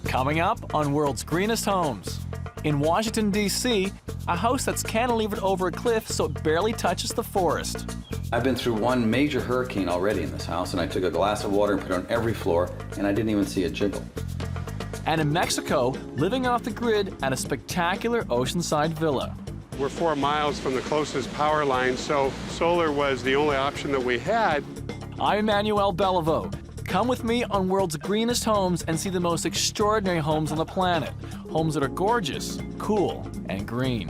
Coming up on World's Greenest Homes. In Washington, D.C., a house that's cantilevered over a cliff so it barely touches the forest. I've been through one major hurricane already in this house, and I took a glass of water and put it on every floor, and I didn't even see it jiggle. And in Mexico, living off the grid at a spectacular oceanside villa. We're 4 miles from the closest power line, so solar was the only option that we had. I'm Emmanuel Beliveau. Come with me on World's Greenest Homes and see the most extraordinary homes on the planet. Homes that are gorgeous, cool, and green.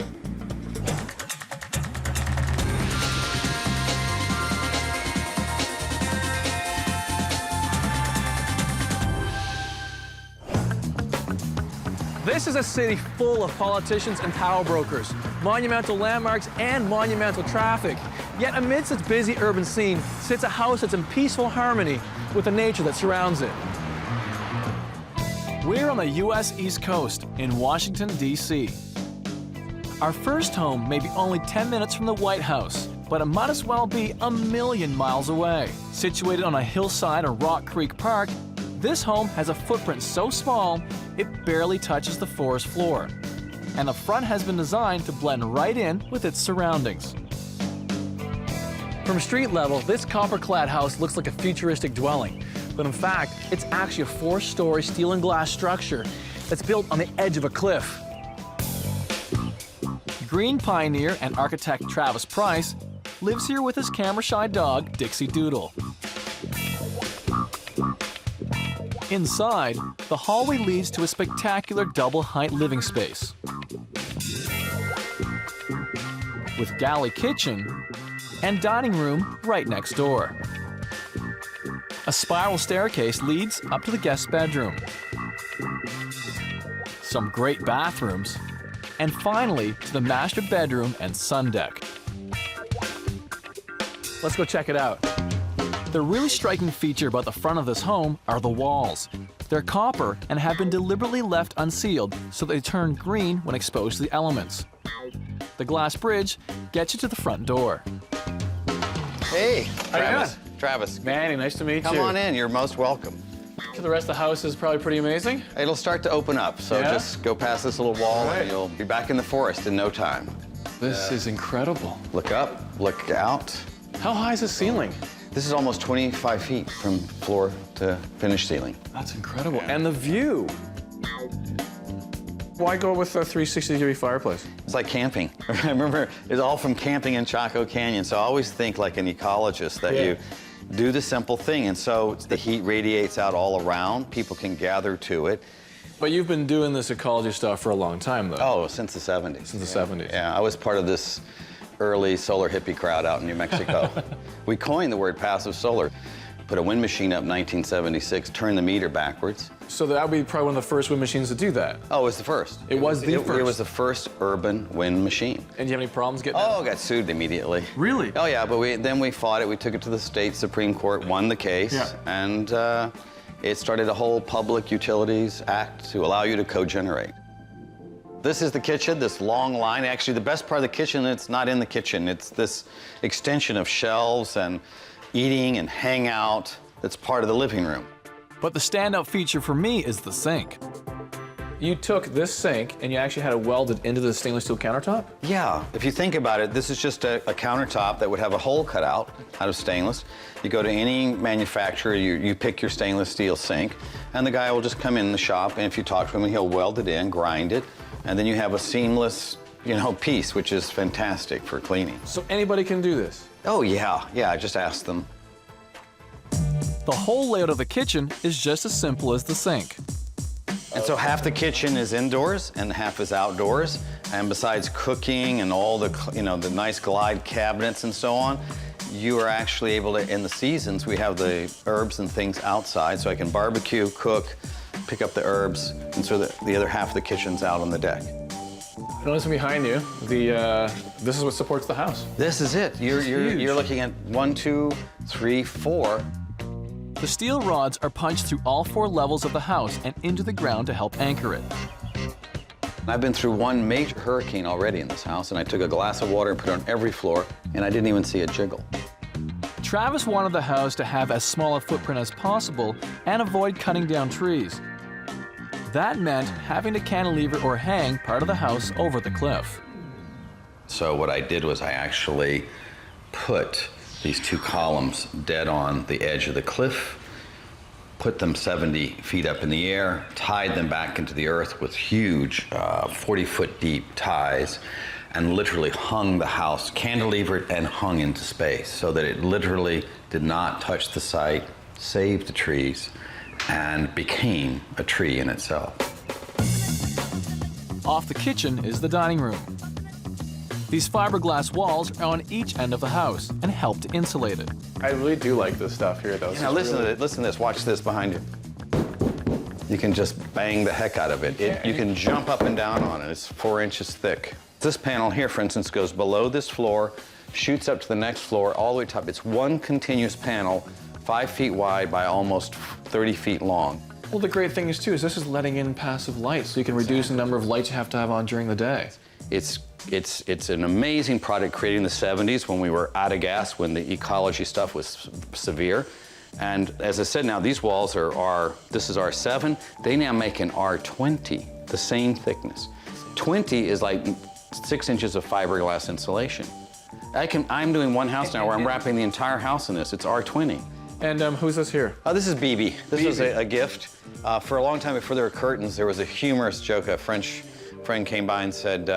This is a city full of politicians and power brokers, monumental landmarks and monumental traffic. Yet amidst its busy urban scene sits a house that's in peaceful harmony with the nature that surrounds it. We're on the U.S. East Coast in Washington, D.C. Our first home may be only 10 minutes from the White House, but it might as well be a million miles away. Situated on a hillside in Rock Creek Park, this home has a footprint so small, it barely touches the forest floor. And the front has been designed to blend right in with its surroundings. From street level, this copper-clad house looks like a futuristic dwelling, but in fact, it's actually a 4-story steel and glass structure that's built on the edge of a cliff. Green pioneer and architect Travis Price lives here with his camera-shy dog, Dixie Doodle. Inside, the hallway leads to a spectacular double-height living space with galley kitchen and dining room right next door. A spiral staircase leads up to the guest bedroom. Some great bathrooms, and finally to the master bedroom and sun deck. Let's go check it out. The really striking feature about the front of this home are the walls. They're copper and have been deliberately left unsealed so they turn green when exposed to the elements. The glass bridge gets you to the front door. Hey, How you Travis. doing? Travis. Manny, nice to meet you. Come on in, you're most welcome. So the rest of the house is probably pretty amazing? It'll start to open up, so Yeah? just go past this little wall All right. and you'll be back in the forest in no time. This is incredible. Look up, look out. How high is the ceiling? This is almost 25 feet from floor to finished ceiling. That's incredible. And the view. Why go with a 360-degree fireplace? It's like camping. I remember it's all from camping in Chaco Canyon, so I always think like an ecologist that you do the simple thing, and so the heat radiates out all around. People can gather to it. But you've been doing this ecology stuff for a long time, though. Oh, since the 70s. Since the 70s. Yeah, I was part of this early solar hippie crowd out in New Mexico. We coined the word passive solar. Put a wind machine up in 1976, turned the meter backwards. So that would be probably one of the first wind machines to do that. Oh, it was the first. It was the first. It was the first urban wind machine. And do you have any problems getting Oh, it? got sued immediately. Really? Oh, yeah, but then we fought it. We took it to the state Supreme Court, won the case, Yeah. and it started a whole Public Utilities Act to allow you to co-generate. This is the kitchen, this long line. Actually, the best part of the kitchen, it's not in the kitchen. It's this extension of shelves and eating and hangout that's part of the living room. But the standout feature for me is the sink. You took this sink and you actually had it welded into the stainless steel countertop? Yeah, if you think about it, this is just a countertop that would have a hole cut out of stainless. You go to any manufacturer, you pick your stainless steel sink, and the guy will just come in the shop, and if you talk to him, he'll weld it in, grind it, and then you have a seamless, piece, which is fantastic for cleaning. So anybody can do this? Oh, yeah, I just asked them. The whole layout of the kitchen is just as simple as the sink. And so half the kitchen is indoors and half is outdoors. And besides cooking and all the, the nice glide cabinets and so on, you are actually able to, in the seasons, we have the herbs and things outside, so I can barbecue, cook, pick up the herbs, and so the other half of the kitchen's out on the deck. Notice behind you, this is what supports the house. This is it. You're looking at 1, 2, 3, 4. The steel rods are punched through all 4 levels of the house and into the ground to help anchor it. I've been through one major hurricane already in this house, and I took a glass of water and put it on every floor, and I didn't even see it jiggle. Travis wanted the house to have as small a footprint as possible and avoid cutting down trees. That meant having to cantilever or hang part of the house over the cliff. So what I did was I actually put these two columns dead on the edge of the cliff, put them 70 feet up in the air, tied them back into the earth with huge 40-foot deep ties, and literally hung the house, cantilevered and hung into space so that it literally did not touch the site, saved the trees, and became a tree in itself. Off the kitchen is the dining room. These fiberglass walls are on each end of the house and help to insulate it. I really do like this stuff here, though. Now listen to this, watch this behind you. You can just bang the heck out of it. You can jump up and down on it. It's 4 inches thick. This panel here, for instance, goes below this floor, shoots up to the next floor, all the way top. It's one continuous panel, 5 feet wide by almost 30 feet long. Well, the great thing is, too, is this is letting in passive light, so you can reduce the number of lights you have to have on during the day. It's an amazing product created in the 70s when we were out of gas, when the ecology stuff was severe. And as I said, now these walls this is R7. They now make an R20, the same thickness. 20 is like 6 inches of fiberglass insulation. I'm doing one house now where I'm wrapping the entire house in this. It's R20. And who's this here? This is BB. This was a gift. For a long time before there were curtains, there was a humorous joke. A French friend came by and said,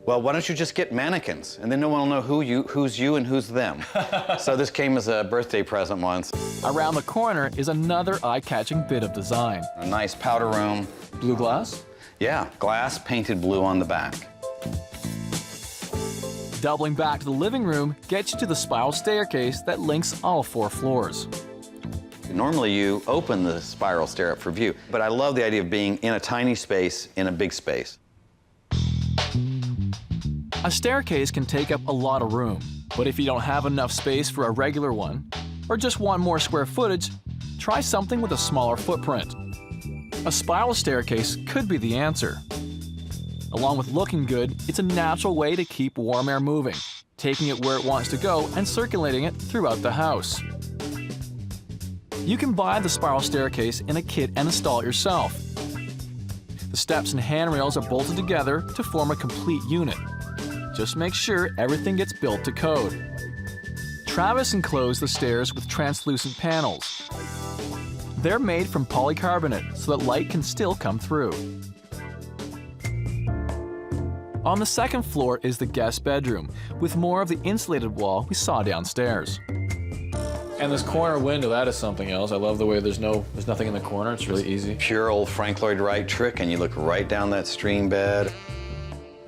well, why don't you just get mannequins? And then no one will know who's you and who's them. So this came as a birthday present once. Around the corner is another eye-catching bit of design. A nice powder room. Blue glass? Yeah, glass painted blue on the back. Doubling back to the living room gets you to the spiral staircase that links all 4 floors. Normally you open the spiral stair up for view, but I love the idea of being in a tiny space in a big space. A staircase can take up a lot of room, but if you don't have enough space for a regular one, or just want more square footage, try something with a smaller footprint. A spiral staircase could be the answer. Along with looking good, it's a natural way to keep warm air moving, taking it where it wants to go and circulating it throughout the house. You can buy the spiral staircase in a kit and install it yourself. The steps and handrails are bolted together to form a complete unit. Just make sure everything gets built to code. Travis enclosed the stairs with translucent panels. They're made from polycarbonate so that light can still come through. On the second floor is the guest bedroom, with more of the insulated wall we saw downstairs. And this corner window, that is something else. I love the way there's nothing in the corner. It's really easy. Pure old Frank Lloyd Wright trick, and you look right down that stream bed.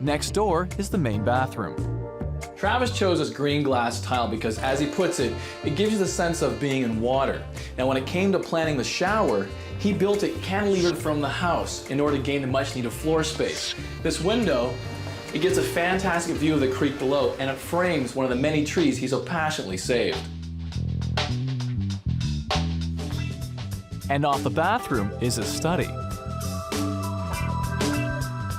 Next door is the main bathroom. Travis chose this green glass tile because, as he puts it, it gives you the sense of being in water. Now, when it came to planning the shower, he built it cantilevered from the house in order to gain the much-needed floor space. This window, it gets a fantastic view of the creek below, and it frames one of the many trees he so passionately saved. And off the bathroom is his study.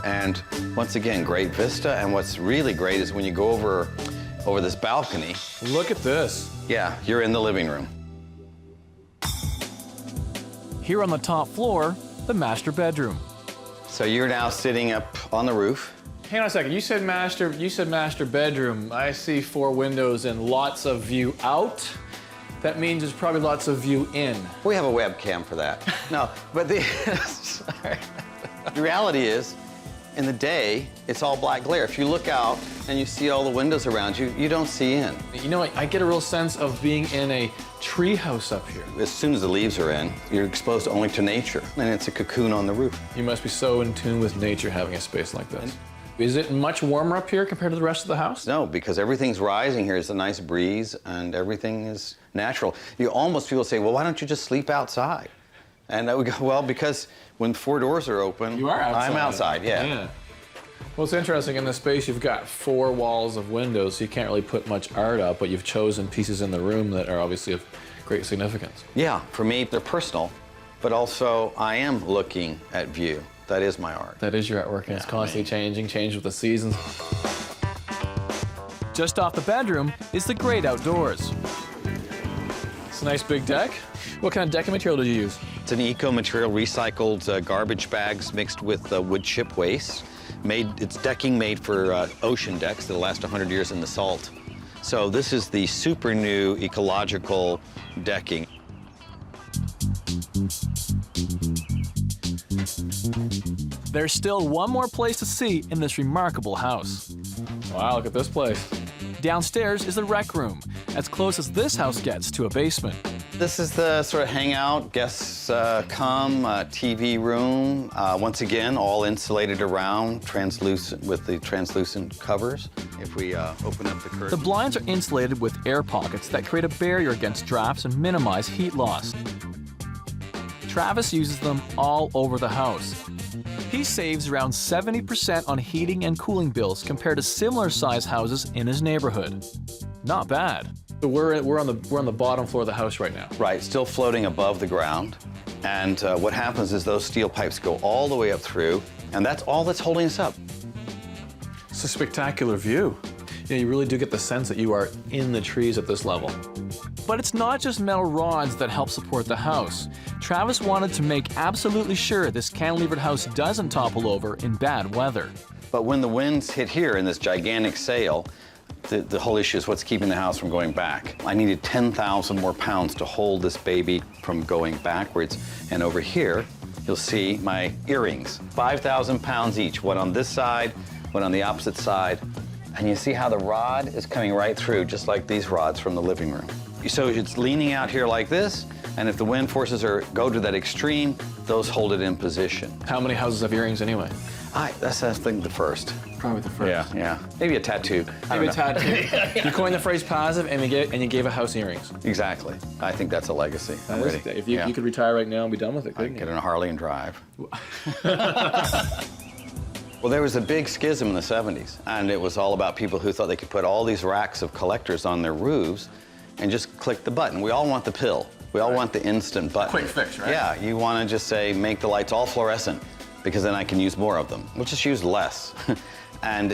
And once again, great vista. And what's really great is when you go over this balcony. Look at this. Yeah, you're in the living room. Here on the top floor, the master bedroom. So you're now sitting up on the roof. Hang on a second. You said master bedroom. I see 4 windows and lots of view out. That means there's probably lots of view in. We have a webcam for that. No, but the reality is, in the day, it's all black glare. If you look out and you see all the windows around you, you don't see in. You know, I get a real sense of being in a tree house up here. As soon as the leaves are in, you're exposed only to nature, and it's a cocoon on the roof. You must be so in tune with nature having a space like this. Is it much warmer up here compared to the rest of the house? No, because everything's rising here. It's a nice breeze, and everything is natural. People say, well, why don't you just sleep outside? And I would go, well, because when 4 doors are open, you are outside. I'm outside, yeah. Well, it's interesting. In this space, you've got 4 walls of windows, so you can't really put much art up, but you've chosen pieces in the room that are obviously of great significance. Yeah, for me, they're personal, but also I am looking at view. That is my art. That is your artwork, and it's constantly changing with the seasons. Just off the bedroom is the great outdoors. It's a nice big deck. What kind of decking material did you use? It's an eco-material, recycled garbage bags mixed with wood chip waste. It's decking made for ocean decks that'll last 100 years in the salt. So this is the super new ecological decking. There's still one more place to see in this remarkable house. Wow, look at this place. Downstairs is the rec room, as close as this house gets to a basement. This is the sort of hangout, guests come, TV room. Once again, all insulated around, translucent with the translucent covers. If we open up the curtain. The blinds are insulated with air pockets that create a barrier against drafts and minimize heat loss. Travis uses them all over the house. He saves around 70% on heating and cooling bills compared to similar size houses in his neighborhood. Not bad. So we're on the bottom floor of the house right now. Right, still floating above the ground. And what happens is those steel pipes go all the way up through, and that's all that's holding us up. It's a spectacular view. You know, you really do get the sense that you are in the trees at this level. But it's not just metal rods that help support the house. Travis wanted to make absolutely sure this cantilevered house doesn't topple over in bad weather. But when the winds hit here in this gigantic sail, the whole issue is what's keeping the house from going back. I needed 10,000 more pounds to hold this baby from going backwards. And over here, you'll see my earrings, 5,000 pounds each, one on this side, one on the opposite side. And you see how the rod is coming right through, just like these rods from the living room. So it's leaning out here like this, and if the wind forces go to that extreme, those hold it in position. How many houses have earrings anyway? That's I think the first. Probably the first. Yeah. Maybe a tattoo. Maybe a tattoo. You coined the phrase positive, and you gave a house earrings. Exactly. I think that's a legacy. If you could retire right now and be done with it, couldn't you? Get in a Harley and drive. Well, there was a big schism in the 70s, and it was all about people who thought they could put all these racks of collectors on their roofs and just click the button. We all want the pill. We all want the instant button. Quick fix, right? Yeah, you want to just say, make the lights all fluorescent, because then I can use more of them. We'll just use less and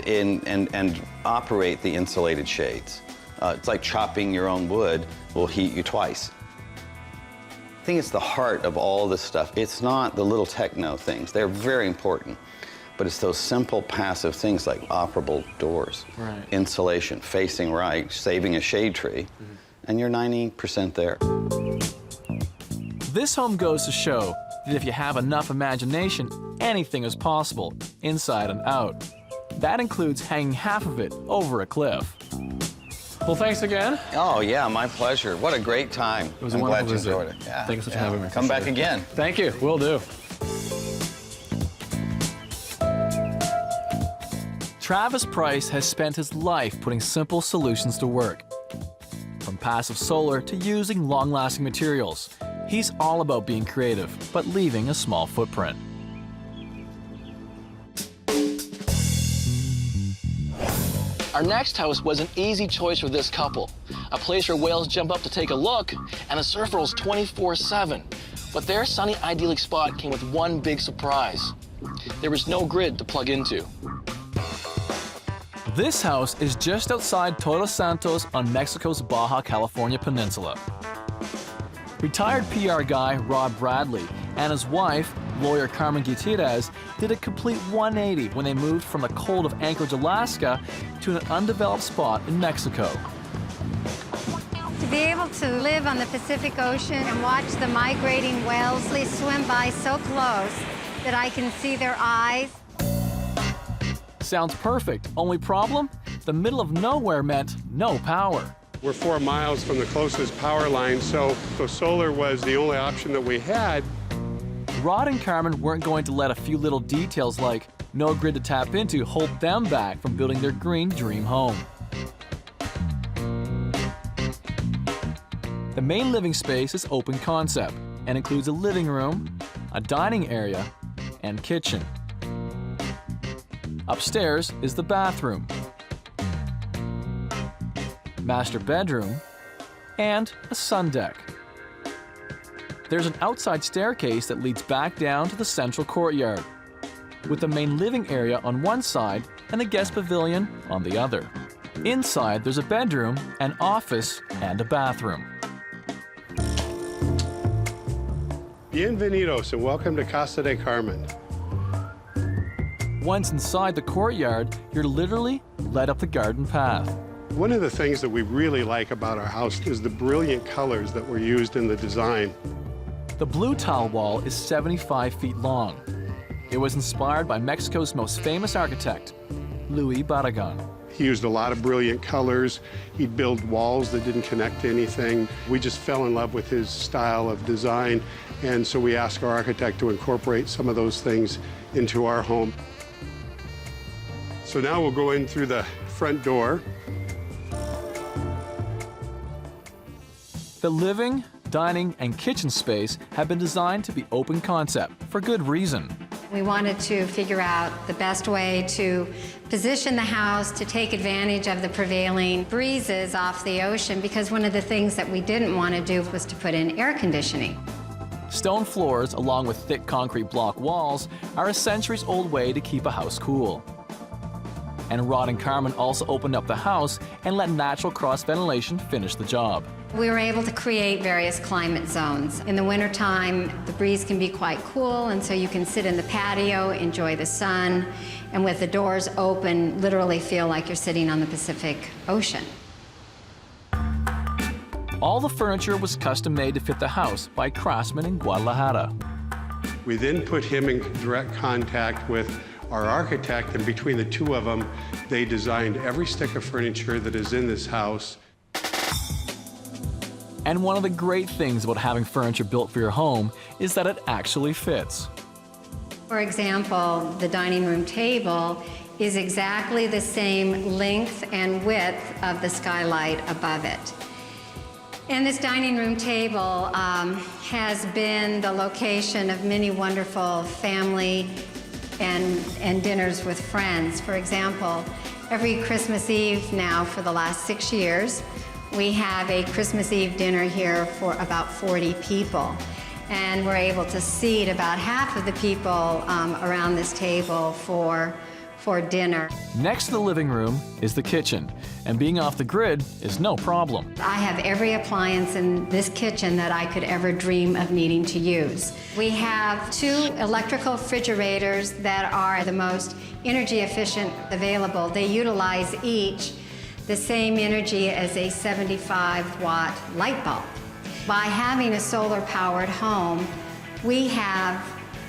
operate the insulated shades. It's like chopping your own wood will heat you twice. I think it's the heart of all this stuff. It's not the little techno things. They're very important. But it's those simple passive things like operable doors, right, insulation, facing right, saving a shade tree, and you're 90% there. This home goes to show that if you have enough imagination, anything is possible, inside and out. That includes hanging half of it over a cliff. Well, thanks again. Oh, yeah, my pleasure. What a great time. It was a I'm glad wonderful you visit. enjoyed it. Yeah. Thanks for having me. Come back again. Thank you. Will do. Travis Price has spent his life putting simple solutions to work. From passive solar to using long-lasting materials, he's all about being creative, but leaving a small footprint. Our next house was an easy choice for this couple. A place where whales jump up to take a look, and a surf rolls 24/7. But their sunny, idyllic spot came with one big surprise. There was no grid to plug into. This house is just outside Todos Santos on Mexico's Baja, California Peninsula. Retired PR guy Rob Bradley and his wife, lawyer Carmen Gutierrez, did a complete 180 when they moved from the cold of Anchorage, Alaska to an undeveloped spot in Mexico. To be able to live on the Pacific Ocean and watch the migrating whales, they swim by so close that I can see their eyes. Sounds perfect. Only problem? The middle of nowhere meant no power. We're 4 miles from the closest power line, so solar was the only option that we had. Rod and Carmen weren't going to let a few little details like no grid to tap into hold them back from building their green dream home. The main living space is open concept and includes a living room, a dining area, and kitchen. Upstairs is the bathroom, master bedroom, and a sun deck. There's an outside staircase that leads back down to the central courtyard, with the main living area on one side and the guest pavilion on the other. Inside, there's a bedroom, an office, and a bathroom. Bienvenidos and welcome to Casa de Carmen. Once inside the courtyard, you're literally led up the garden path. One of the things that we really like about our house is the brilliant colors that were used in the design. The blue tile wall is 75 feet long. It was inspired by Mexico's most famous architect, Luis Barragan. He used a lot of brilliant colors. He'd build walls that didn't connect to anything. We just fell in love with his style of design, and so we asked our architect to incorporate some of those things into our home. So now we'll go in through the front door. The living, dining, and kitchen space have been designed to be open concept for good reason. We wanted to figure out the best way to position the house to take advantage of the prevailing breezes off the ocean, because one of the things that we didn't want to do was to put in air conditioning. Stone floors, along with thick concrete block walls, are a centuries-old way to keep a house cool. And Rod and Carmen also opened up the house and let natural cross ventilation finish the job. We were able to create various climate zones. In the wintertime, the breeze can be quite cool, and so you can sit in the patio, enjoy the sun, and with the doors open, literally feel like you're sitting on the Pacific Ocean. All the furniture was custom made to fit the house by craftsmen in Guadalajara. We then put him in direct contact with our architect, and between the two of them, they designed every stick of furniture that is in this house. And one of the great things about having furniture built for your home is that it actually fits. For example, the dining room table is exactly the same length and width of the skylight above it. And this dining room table has been the location of many wonderful family and dinners with friends. For example, every Christmas Eve now for the last 6 years, we have a Christmas Eve dinner here for about 40 people. And we're able to seat about half of the people around this table for dinner. Next to the living room is the kitchen, and being off the grid is no problem. I have every appliance in this kitchen that I could ever dream of needing to use. We have 2 electrical refrigerators that are the most energy efficient available. They utilize each the same energy as a 75-watt light bulb. By having a solar-powered home, we have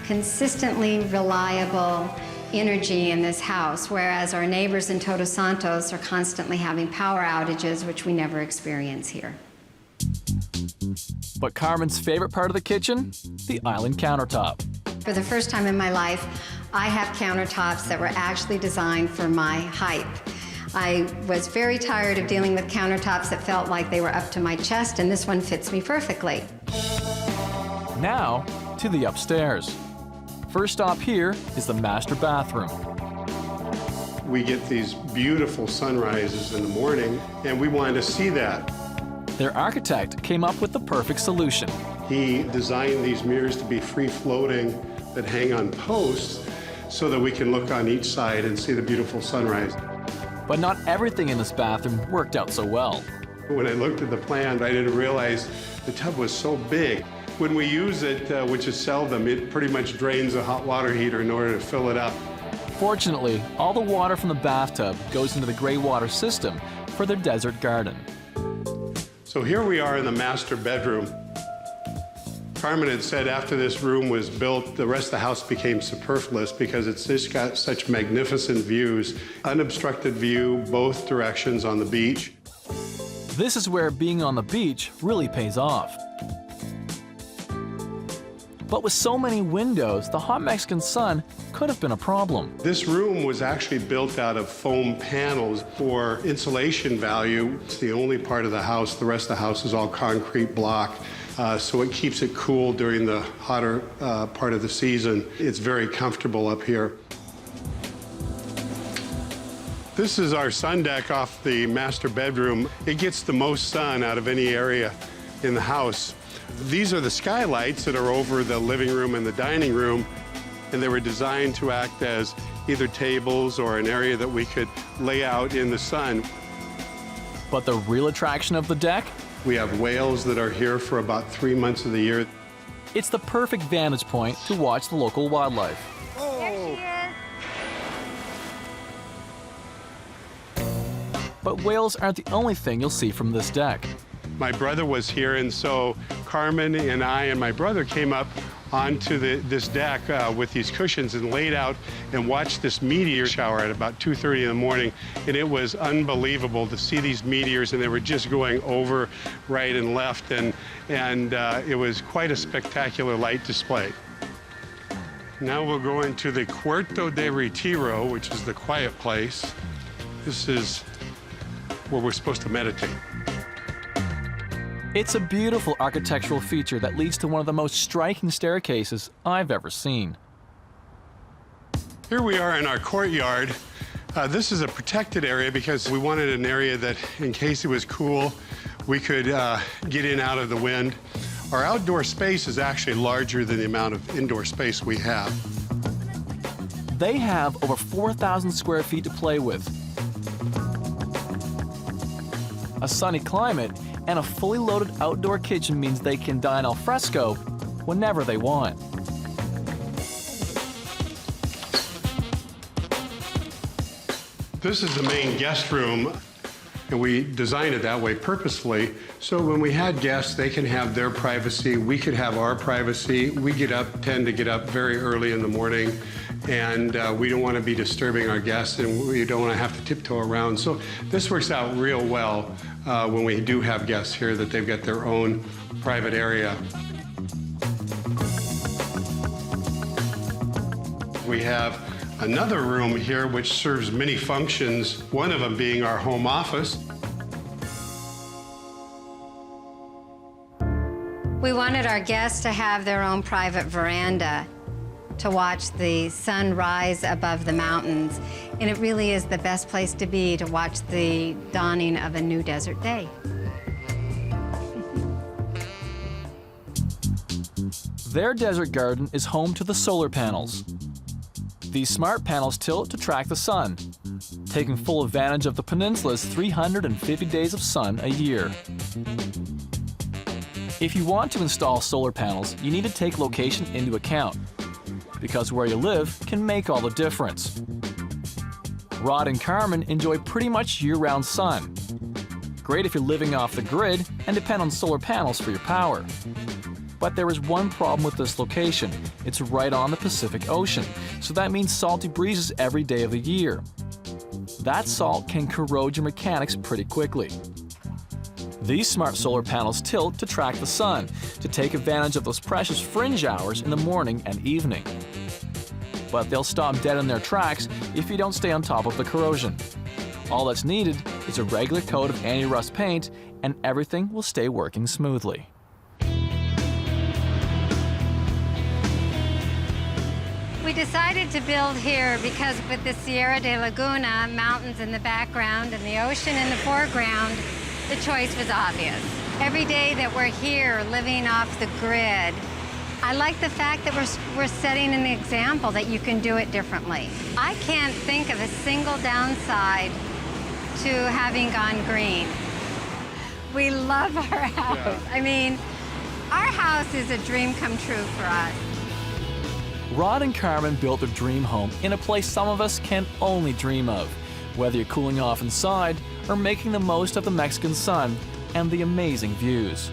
consistently reliable energy in this house, whereas our neighbors in Todos Santos are constantly having power outages, which we never experience here. But Carmen's favorite part of the kitchen? The island countertop. For the first time in my life, I have countertops that were actually designed for my height. I was very tired of dealing with countertops that felt like they were up to my chest, and this one fits me perfectly. Now, to the upstairs. First stop here is the master bathroom. We get these beautiful sunrises in the morning, and we wanted to see that. Their architect came up with the perfect solution. He designed these mirrors to be free-floating that hang on posts so that we can look on each side and see the beautiful sunrise. But not everything in this bathroom worked out so well. When I looked at the plan, I didn't realize the tub was so big. When we use it, which is seldom, it pretty much drains a hot water heater in order to fill it up. Fortunately, all the water from the bathtub goes into the gray water system for their desert garden. So here we are in the master bedroom. Carmen had said after this room was built, the rest of the house became superfluous because it's just got such magnificent views, unobstructed view both directions on the beach. This is where being on the beach really pays off. But with so many windows, the hot Mexican sun could have been a problem. This room was actually built out of foam panels for insulation value. It's the only part of the house. The rest of the house is all concrete block. So it keeps it cool during the hotter part of the season. It's very comfortable up here. This is our sun deck off the master bedroom. It gets the most sun out of any area in the house. These are the skylights that are over the living room and the dining room, and they were designed to act as either tables or an area that we could lay out in the sun. But the real attraction of the deck? We have whales that are here for about 3 months of the year. It's the perfect vantage point to watch the local wildlife. There she is. But whales aren't the only thing you'll see from this deck. My brother was here, and so Carmen and I and my brother came up onto this deck with these cushions and laid out and watched this meteor shower at about 2:30 in the morning. And it was unbelievable to see these meteors, and they were just going over right and left, and it was quite a spectacular light display. Now we'll go into the Cuarto de Retiro, which is the quiet place. This is where we're supposed to meditate. It's a beautiful architectural feature that leads to one of the most striking staircases I've ever seen. Here we are in our courtyard. This is a protected area because we wanted an area that, in case it was cool, we could get in out of the wind. Our outdoor space is actually larger than the amount of indoor space we have. They have over 4,000 square feet to play with, a sunny climate, and a fully loaded outdoor kitchen means they can dine al fresco whenever they want. This is the main guest room, and we designed it that way purposefully. So when we had guests, they can have their privacy, we could have our privacy. We tend to get up very early in the morning, and we don't want to be disturbing our guests, and we don't want to have to tiptoe around. So this works out real well when we do have guests here, that they've got their own private area. We have another room here which serves many functions, one of them being our home office. We wanted our guests to have their own private veranda to watch the sun rise above the mountains. And it really is the best place to be to watch the dawning of a new desert day. Their desert garden is home to the solar panels. These smart panels tilt to track the sun, taking full advantage of the peninsula's 350 days of sun a year. If you want to install solar panels, you need to take location into account, because where you live can make all the difference. Rod and Carmen enjoy pretty much year-round sun. Great if you're living off the grid and depend on solar panels for your power. But there is one problem with this location. It's right on the Pacific Ocean, so that means salty breezes every day of the year. That salt can corrode your mechanics pretty quickly. These smart solar panels tilt to track the sun, to take advantage of those precious fringe hours in the morning and evening. But they'll stop dead in their tracks if you don't stay on top of the corrosion. All that's needed is a regular coat of anti-rust paint, and everything will stay working smoothly. We decided to build here because with the Sierra de Laguna, mountains in the background and the ocean in the foreground, the choice was obvious. Every day that we're here living off the grid, I like the fact that we're setting an example that you can do it differently. I can't think of a single downside to having gone green. We love our house. Yeah. I mean, our house is a dream come true for us. Rod and Carmen built their dream home in a place some of us can only dream of, whether you're cooling off inside or making the most of the Mexican sun and the amazing views.